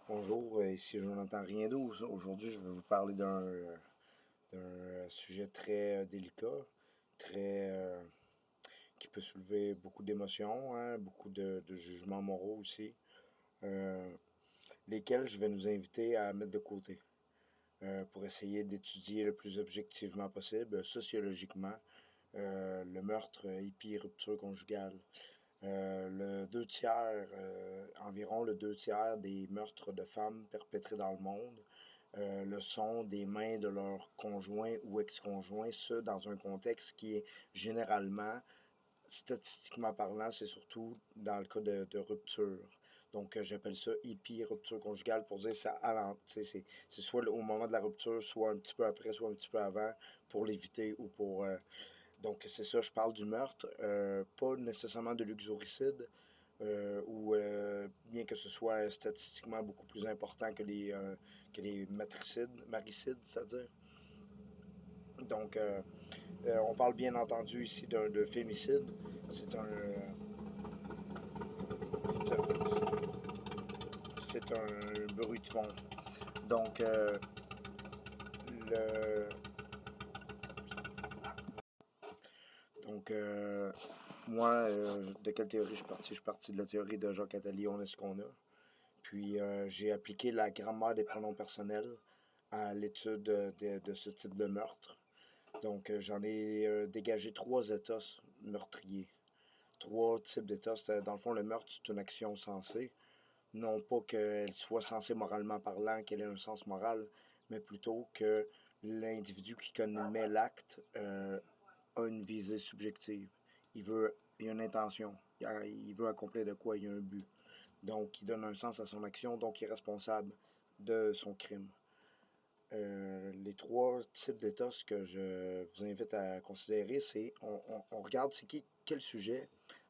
Bonjour, ici Jonathan Riendo. Aujourd'hui, je vais vous parler d'un sujet très délicat, très qui peut soulever beaucoup d'émotions, hein, beaucoup de jugements moraux aussi, euh, lesquels je vais nous inviter à mettre de côté pour essayer d'étudier le plus objectivement possible, sociologiquement, le meurtre hippie rupture conjugale. Environ le 2 tiers des meurtres de femmes perpétrés dans le monde le sont des mains de leurs conjoints ou ex-conjoints, ce dans un contexte qui est généralement, statistiquement parlant, c'est surtout dans le cas de rupture. Donc, j'appelle ça hippie rupture conjugale pour dire ça c'est soit au moment de la rupture, soit un petit peu après, soit un petit peu avant, pour l'éviter ou pour donc, c'est ça, je parle du meurtre, pas nécessairement de l'uxoricide, ou bien que ce soit statistiquement beaucoup plus important que les maricides, c'est-à-dire. Donc, on parle bien entendu ici de fémicide. C'est un, c'est un bruit de fond. Donc, le, donc moi, de quelle théorie je suis parti? Je suis parti de la théorie de Jacques Attali, on est ce qu'on a. Puis j'ai appliqué la grammaire des pronoms personnels à l'étude de ce type de meurtre. Donc j'en ai dégagé trois éthos meurtriers. Trois types d'éthos. Dans le fond, le meurtre, c'est une action sensée. Non pas qu'elle soit censée moralement parlant, qu'elle ait un sens moral, mais plutôt que l'individu qui commet l'acte a une visée subjective. Il a une intention. Il veut accomplir de quoi? Il a un but. Donc, il donne un sens à son action, donc il est responsable de son crime. Les trois types d'états que je vous invite à considérer, c'est on regarde quel sujet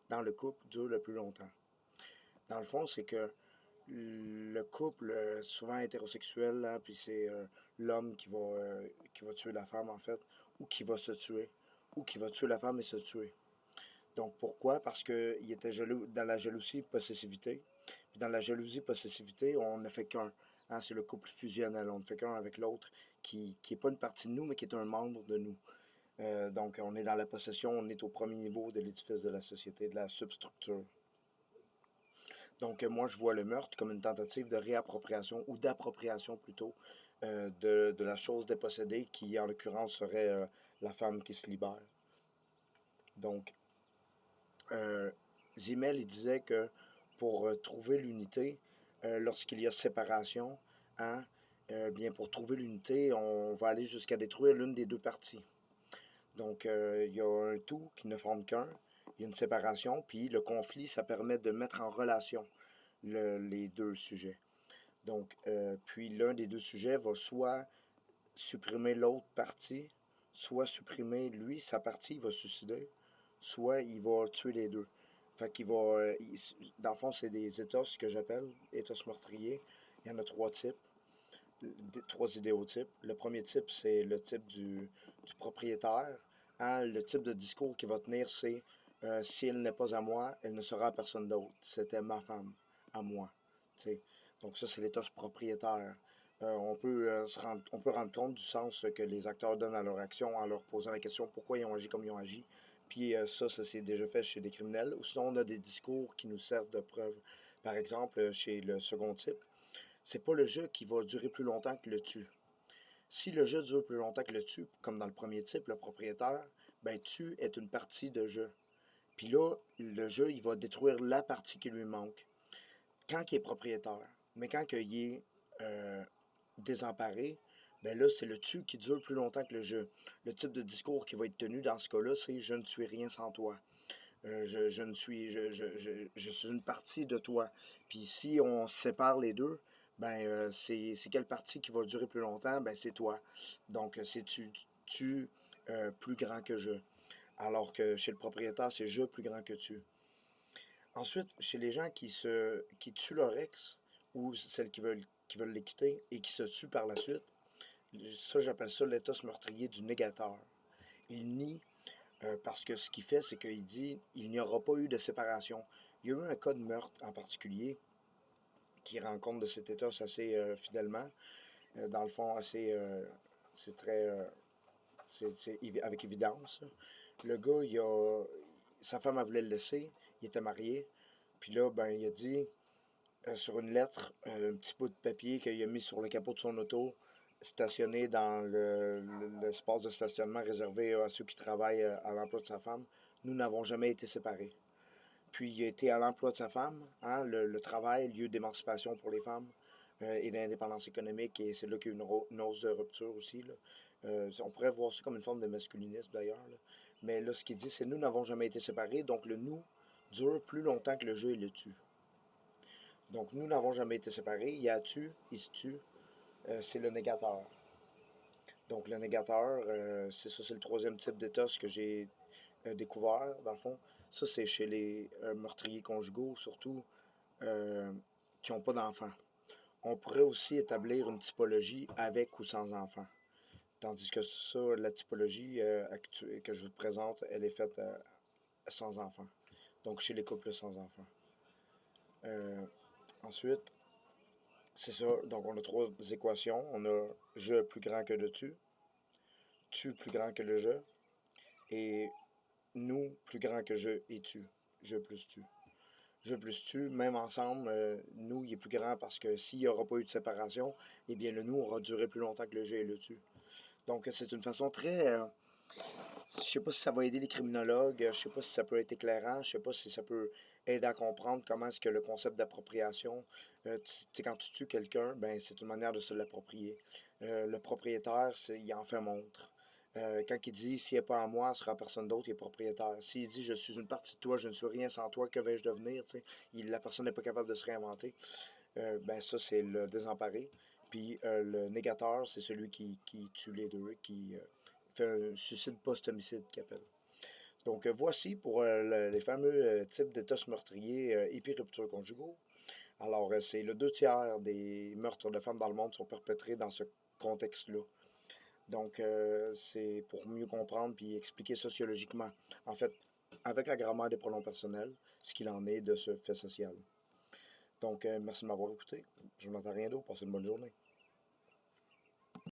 dans le couple dure le plus longtemps. Dans le fond, c'est que le couple, souvent hétérosexuel, là, puis c'est l'homme qui va tuer la femme, en fait, ou qui va se tuer, ou qui va tuer la femme et se tuer. Donc pourquoi? Parce qu'il était jaloux dans la jalousie possessivité. Puis dans la jalousie possessivité, on ne fait qu'un. Hein, c'est le couple fusionnel. On ne fait qu'un avec l'autre qui est pas une partie de nous, mais qui est un membre de nous. Donc on est dans la possession, on est au premier niveau de l'édifice de la société, de la substructure. Donc moi je vois le meurtre comme une tentative de réappropriation ou d'appropriation plutôt de la chose dépossédée qui en l'occurrence serait la femme qui se libère. Donc Euh, Zimel, il disait que pour trouver l'unité, lorsqu'il y a séparation, hein, bien pour trouver l'unité, on va aller jusqu'à détruire l'une des deux parties. Donc, il y a un tout qui ne forme qu'un, il y a une séparation, puis le conflit, ça permet de mettre en relation les deux sujets. Donc, puis l'un des deux sujets va soit supprimer l'autre partie, soit supprimer lui, sa partie, il va se suicider, soit il va tuer les deux. Fait qu'il va. Dans le fond, c'est des ethos que j'appelle, ethos meurtriers. Il y en a trois types, trois idéotypes. Le premier type, c'est le type du propriétaire. Hein, le type de discours qu'il va tenir, c'est si elle n'est pas à moi, elle ne sera à personne d'autre. C'était ma femme, à moi. T'sais. Donc ça, c'est l'ethos propriétaire. On peut rendre compte du sens que les acteurs donnent à leur action en leur posant la question pourquoi ils ont agi comme ils ont agi. Puis ça c'est déjà fait chez des criminels. Ou sinon, on a des discours qui nous servent de preuve. Par exemple, chez le second type, c'est pas le jeu qui va durer plus longtemps que le tu. Si le jeu dure plus longtemps que le tu, comme dans le premier type, le propriétaire, ben tu est une partie de jeu. Puis là, le jeu, il va détruire la partie qui lui manque. Quand il est propriétaire, mais quand il est euh, désemparé, ben là, c'est le tu qui dure plus longtemps que le jeu. Le type de discours qui va être tenu dans ce cas-là, c'est je ne suis rien sans toi. Je ne suis, je suis une partie de toi. Puis si on sépare les deux, ben c'est quelle partie qui va durer plus longtemps? Ben c'est toi. Donc c'est tu plus grand que je. Alors que chez le propriétaire, c'est je plus grand que tu. Ensuite, chez les gens qui tuent leur ex ou celles qui veulent les quitter et qui se tuent par la suite, ça j'appelle ça l'éthos meurtrier du négateur. Il nie parce que ce qu'il fait, c'est qu'il dit il n'y aura pas eu de séparation. Il y a eu un cas de meurtre en particulier qui rend compte de cet éthos assez fidèlement. Dans le fond, c'est très, avec évidence. Le gars, sa femme, elle voulait le laisser, il était marié, puis là, ben, il a dit, sur une lettre, un petit bout de papier qu'il a mis sur le capot de son auto, stationné dans l'espace de stationnement réservé à ceux qui travaillent à l'emploi de sa femme. Nous n'avons jamais été séparés. Puis il a été à l'emploi de sa femme, hein, le travail, lieu d'émancipation pour les femmes et d'indépendance économique, et c'est là qu'il y a eu une hausse de rupture aussi. Là. On pourrait voir ça comme une forme de masculinisme d'ailleurs. Là. Mais là, ce qu'il dit, c'est nous n'avons jamais été séparés, donc le nous dure plus longtemps que le je et le tu. Donc nous n'avons jamais été séparés, il y a tu, il se tue, c'est le négateur. Donc le négateur, c'est ça, c'est le troisième type d'état, ce que j'ai découvert, dans le fond. Ça, c'est chez les meurtriers conjugaux, surtout, euh, qui n'ont pas d'enfants. On pourrait aussi établir une typologie avec ou sans enfants. Tandis que ça, la typologie que je vous présente, elle est faite sans enfants. Donc chez les couples sans enfants. Euh, Ensuite, c'est ça. Donc on a trois équations. On a je plus grand que le tu plus grand que le je, et nous plus grand que je et tu. Je plus tu. Je plus tu, même ensemble, nous, il est plus grand parce que s'il n'y aura pas eu de séparation, eh bien le nous aura duré plus longtemps que le je et le tu. Donc c'est une façon très... je sais pas si ça va aider les criminologues, je sais pas si ça peut être éclairant, je sais pas si ça peut aider à comprendre comment est-ce que le concept d'appropriation, quand tu tues quelqu'un, ben c'est une manière de se l'approprier. Le propriétaire, il en fait montre. Quand il dit s'il n'est pas à moi, ce sera personne d'autre qui est propriétaire. S'il dit je suis une partie de toi, je ne suis rien sans toi, que vais-je devenir, la personne n'est pas capable de se réinventer. Ben ça, c'est le désemparé. Puis le négateur, c'est celui qui tue les deux, qui fait un suicide post-homicide qu'il appelle. Donc voici pour les fameux types d'états meurtriers épiruptures conjugaux. Alors, c'est le 2 tiers des meurtres de femmes dans le monde sont perpétrés dans ce contexte-là. Donc, c'est pour mieux comprendre puis expliquer sociologiquement, en fait, avec la grammaire des pronoms personnels, ce qu'il en est de ce fait social. Donc, merci de m'avoir écouté. Je n'entends rien d'autre. Passez une bonne journée.